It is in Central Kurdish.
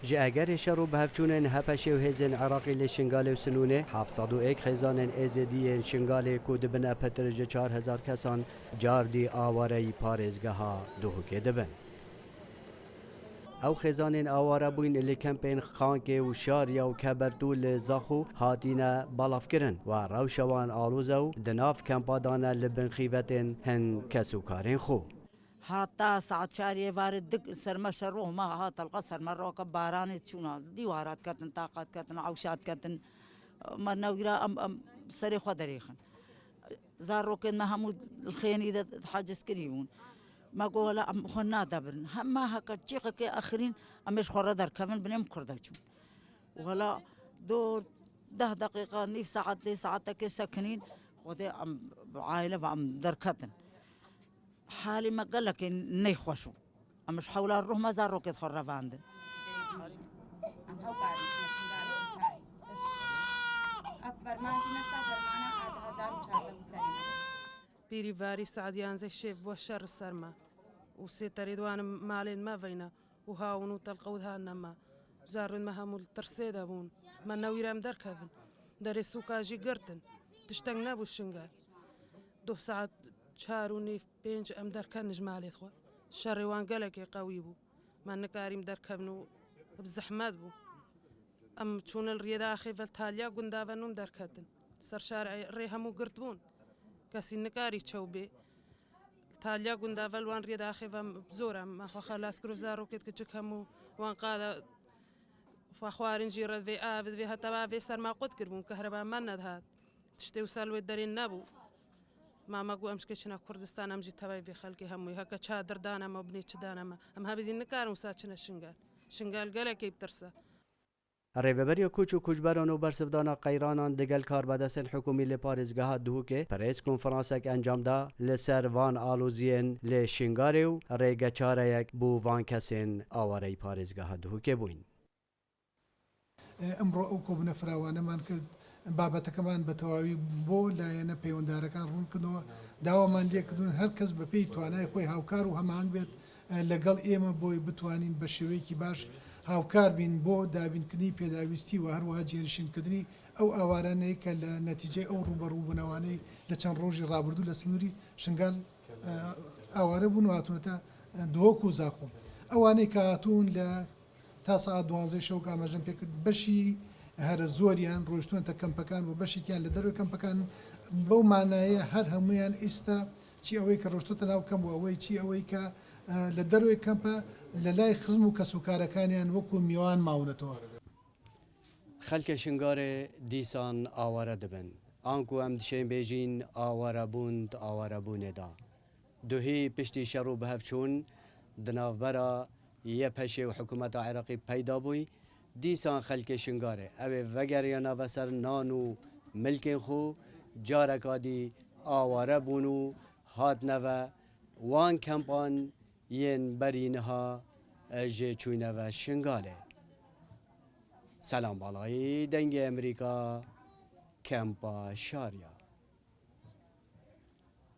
جی اگر شروع به هفچونن هپشه و هزن عراقی لشنگال و سنونه 701 خزانن ازدی شنگال کود بنا پترج 4000 کسان جاردی آواره پارزگه ها دوهکه دبن. او خزانین آواره بوین لی کمپین خانکه و شاریا و کبرتول زاخو هاتینا بالاف کرن و روشوان آلوزو دناف کمپادانا لبن خیوتن هن کسوکارین خو. حتى ساعات شاري وارد دق سرما شروه ما هات القصر مرة كباراني تشونا ديوارات كتن طاقات كتن عوشات كتن ما نويرا أم سري خدريخن زارو كن ما همود الخيني إذا حاجز كريون ما قول أم خنا دبرن هم ما هكا تشيخ كي آخرين أمش خردر كفن بنيم كردشون ولا دور 10 دقيقة نيف ساعات دي ساعات كي سكنين خدي أم عائلة وأم دركتن حالي ما قال لك إني خوشو مش حول الروح ما زارو كده خرب عندن بيري فاري سعديان زي الشيف بوشر السرما وسيتا رضوان مالين ما فينا وهاونو تلقودها نما زارون مهمو الترسيدة بون ما نويرام دركبن داري سوكاجي قرتن تشتغنا بو الشنغال 2 ساعات شاروني في بينج ام دركن نجمالي خو شريوان قالك قوي بو ما نكاريم دركبنو بزحمات بو ام تشون الرياضه خيفل تاليا قندافنوم دركتن سر شارع ريهمو قرتبون كاسي نكاري تشوبي تاليا قندافل وان رياضه خيفم بزورم ما خو خلاص كروزارو كيت كتشكمو وان قاده فاخوارن جيرد في افد في هتا في سر ما قد كربون كهرباء ما ندهات تشتي وسالو الدرين نبو ما قو أمش كشنا كردستان أمجي تباي في خلقي همي هكا شادر دانا ما بني شدانا ما أم هبدي نكار وساتشنا شنغال قالك كيف ترسى ریببری کوچ و کوچبران و برسفدانا قیرانان دگل کار بدستن حکومی لپارزگاه دوکه پریس کنفرانسک انجام دا لسر وان آلوزین لشنگاریو ریگه چاره یک بو وان کسین آواره پارزگاه دوکه بوین. ئەمڕۆ ئەو کۆبنە فراوانەمان کرد بابەتەکەمان بە تەواوی بۆ لایەنە پەیوەنددارەکان ڕوونکردنەوە داوامان لێکردوون هەر کەس بە پێی توانای خۆی هاوکار و هەماهنگ بێت لەگەڵ ئێمە بۆی بتوانین بە شێوەیەکی باش هاوکار بین بۆ دابینکردنی پێداویستی و هەروەها جێنشینکردنی ئەو ئاوارانەی کە لە نەتیجەی ئەو ڕوبەڕووبوونەوانەی لە چەند ڕۆژی ڕابردوو لە سنووری شنگال ئاوارە بوون و هاتوونەتە دۆک و زاخۆ ئەوانەی کە هاتوون لە تا ساعت 12 شەو ئاماژەم پێکرد بەشی هەرە زۆریان ڕۆیشتوونەتە کەمپەکان و بەشێکیان لە دەروی کەمپەکان بەو مانایە هەر هەمویان ئێستا چی ئەوەی کە ڕۆشتوتە ناو کەم و ئەوەی چی ئەوەی کە لە دەروی کەمپە لە لای خزم و کەسوکارەکانیان وەکو میوان ماونەتەوە. خەلکە شنگارێ دیسان ئاوارە دەبن ئانکو ئەم دشێن بێژین ئاوارە بوون ئاوارە بوونێدا دوهی پشتی شەڕ و بەهەفچوون دناوبەرە یه پشه و حکومت عراقی پیدا بوی دیسان خلک شنگاره اوه وگریانا و سر نانو ملک خو جارکادی آواره بونو هات نوه وان کمپان ین برینها جه چوینه و شنگاله. سلام بالای دنگ امریکا کمپا شاریا.